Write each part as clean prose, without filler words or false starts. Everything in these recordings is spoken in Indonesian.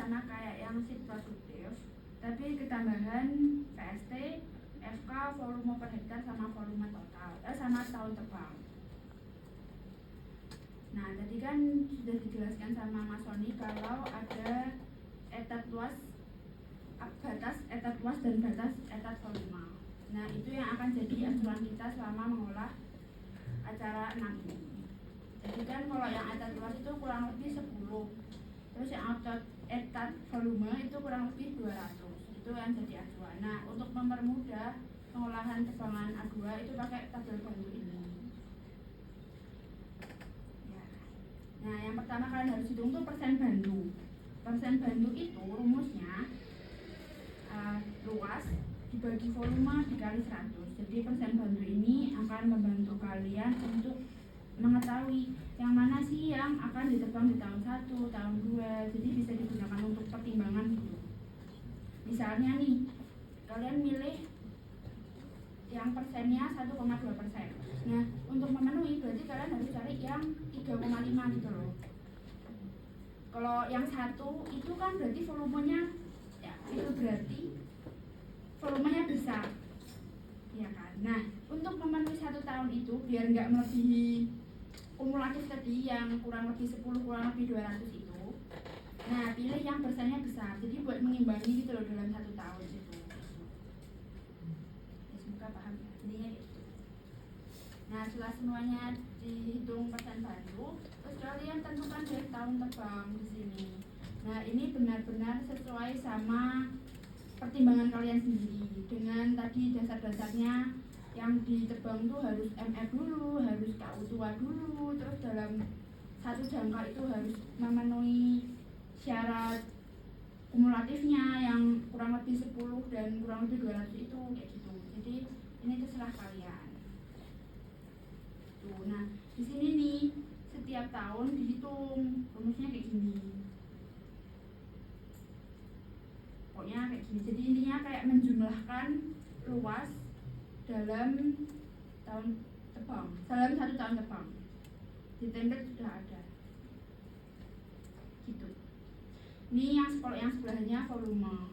sama kayak yang seed produktif, tapi ketambahan VST, FK, volume per hektar sama volume total, sama tahun terbang. Nah, tadi kan sudah dijelaskan sama Mas Sony kalau ada etat luas, batas etat luas dan batas etat volume. Nah, itu yang akan jadi acuan kita selama mengolah acara 6 ini. Jadi kan kalau yang etat luas itu kurang lebih 10, terus yang etat volume itu kurang lebih 200. Itu yang jadi acuan. Nah, untuk mempermudah pengolahan tebangan A2 itu pakai tabel bantu ini. Ya. Nah, yang pertama kalian harus hitung tuh persen bantu. Persen bantu itu rumusnya luas dibagi volume dikali 100. Jadi persen bantu ini akan membantu kalian untuk mengetahui yang mana sih yang akan ditebang di tahun 1, tahun 2. Jadi bisa digunakan untuk pertimbangan gitu. Misalnya nih, kalian milih yang persennya 1,2%. Nah, untuk memenuhi berarti kalian harus cari yang 3,5 gitu loh. Kalau yang 1 itu kan berarti volumenya ya, itu berarti volumenya besar. Ya kan? Nah, untuk memenuhi 1 tahun itu biar nggak melebihi kumulatif tadi yang kurang lebih 10, kurang lebih 200 itu. Nah, pilih yang persennya besar. Jadi buat mengimbangi gitu loh dalam 1 tahun itu. Ya, semoga paham ya. Intinya gitu. Nah, setelah semuanya dihitung persen bantu, terus kalian tentukan deh tahun tebang di sini. Nah, ini benar-benar sesuai sama pertimbangan kalian sendiri. Dengan tadi dasar-dasarnya yang ditebang tuh harus MF dulu, harus KU tua dulu, terus dalam satu jangka itu harus memenuhi syarat kumulatifnya yang kurang lebih 10 dan kurang lebih 200 itu kayak gitu. Jadi ini terserah kalian. Tuh, nah di sini nih setiap tahun dihitung rumusnya kayak gini. Pokoknya kayak gini. Jadi intinya kayak menjumlahkan luas dalam tahun tebang, dalam 1 tahun tebang. Di template sudah ada. Gitu. Ini kalau yang sebelahnya volume.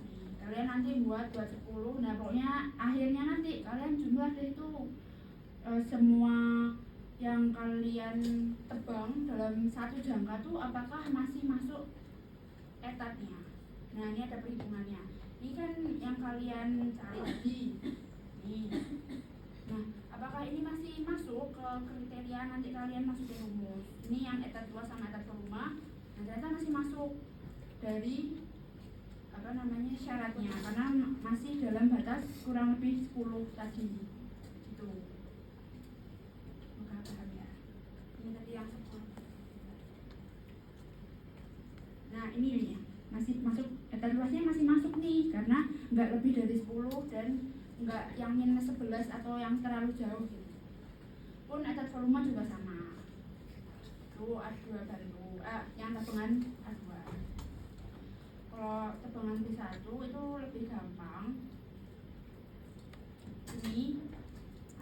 Nih, kalian nanti buat 10. Nah, pokoknya akhirnya nanti kalian jumlah deh itu semua yang kalian tebang dalam 1 jangka tuh apakah masih masuk etatnya. Nah, ini ada perhitungannya. Ini kan yang kalian cari tadi. Nih. Nah, apakah ini masih masuk ke kriteria nanti kalian masukin rumus? Ini yang etat luas sama etat volume. Nah, ternyata masih masuk dari syaratnya karena masih dalam batas kurang lebih 10 tadi. Gitu. Maka paham ya. Ini tadi yang 10. Nah, ini nih masih masuk, etat luasnya masih masuk nih karena nggak lebih dari 10 dan nggak yang minus 11 atau yang terlalu jauh gitu. Pun etat volume juga sama. Itu A2 bantu, yang tebangan A2. Kalau tebangan B1 itu lebih gampang. Ini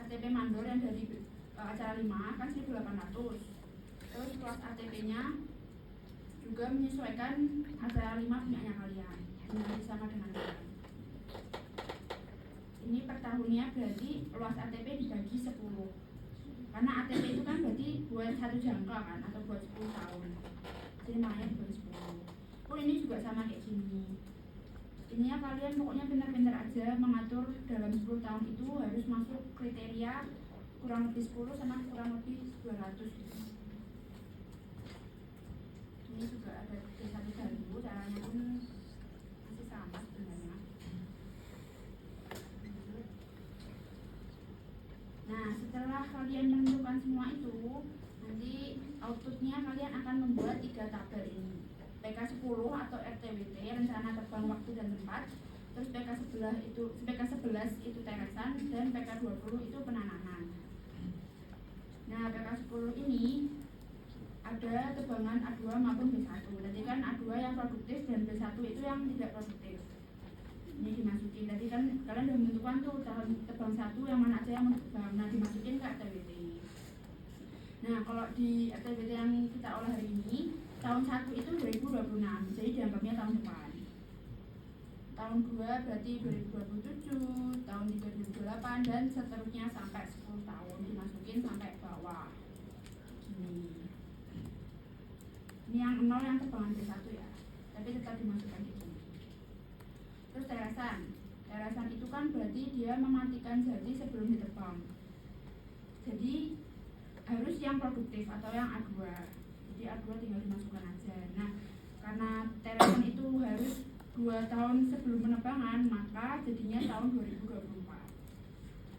ATP mandor yang dari acara 5 kan 1.800. Terus kelas ATP-nya juga menyesuaikan acara 5 punyanya kalian, dengan sama dengan kalian. Ini per tahunnya berarti luas ATP dibagi 10. Karena ATP itu kan berarti buat 1 jangka kan, atau buat 10 tahun. Jadi makanya dibagi 10. Pun ini juga sama kayak gini. Ininya kalian pokoknya pintar-pintar aja mengatur dalam 10 tahun itu harus masuk kriteria kurang lebih 10 sama kurang lebih 200 gitu. Ini juga ada D1 bantu, caranya pun masih sama sebenarnya. Nah, setelah kalian menentukan semua itu, nanti outputnya kalian akan membuat 3 tabel ini. PK10 atau RTWT, rencana terbang waktu dan tempat. Terus PK11 itu teresan, dan PK20 itu penanaman. Nah, PK10 ini ada tebangan A2 maupun B1. Jadi kan A2 yang produktif dan B1 itu yang tidak produktif. Ini dimasukin. Tadi kan kalian sudah menentukan tuh tahun tebang 1 yang mana aja yang mau ditebang. Nah, dimasukin ke RTWT. Nah, kalau di RTWT yang kita olah hari ini, tahun 1 itu 2020 jadi dianggapnya tahun depan. Tahun 2 berarti 2027, tahun 3 2028, dan seterusnya sampai 10 tahun dimasukin sampai bawah. Ini yang 0 yang tebangan B1 ya, tapi tetap dimasukkan di sini. Terus teresan itu kan berarti dia mematikan jati sebelum ditebang. Jadi harus yang produktif atau yang A2. Jadi A2 tinggal dimasukkan aja. Nah, karena teresan itu harus 2 tahun sebelum penebangan, maka jadinya tahun 2024.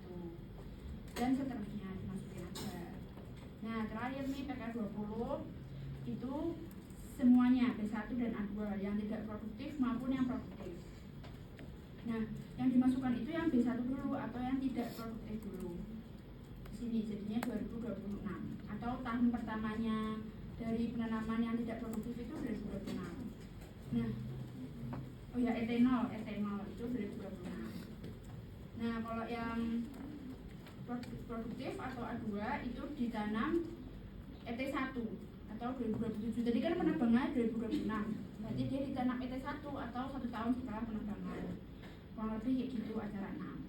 Tuh. Dan seterusnya dimasukin aja. Nah, terakhir nih PK20 itu semuanya B1 dan A2 yang tidak produktif maupun yang produktif. Nah, yang dimasukkan itu yang B1 dulu atau yang tidak produktif dulu. Di sini jadinya 2026 atau tahun pertamanya dari penanaman yang tidak produktif itu 2026. Nah, oh ya etanol itu 2026. Nah, kalau yang produktif atau A2 itu ditanam ET1 atau 2027. Jadi kan penebangannya 2026. Berarti dia ditanam ET1 atau 1 tahun setelah penebangan. Kurang lebih kayak gitu acara 6.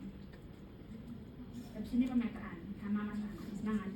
Habis ini pemetaan sama Mas Ahmad. Semangat.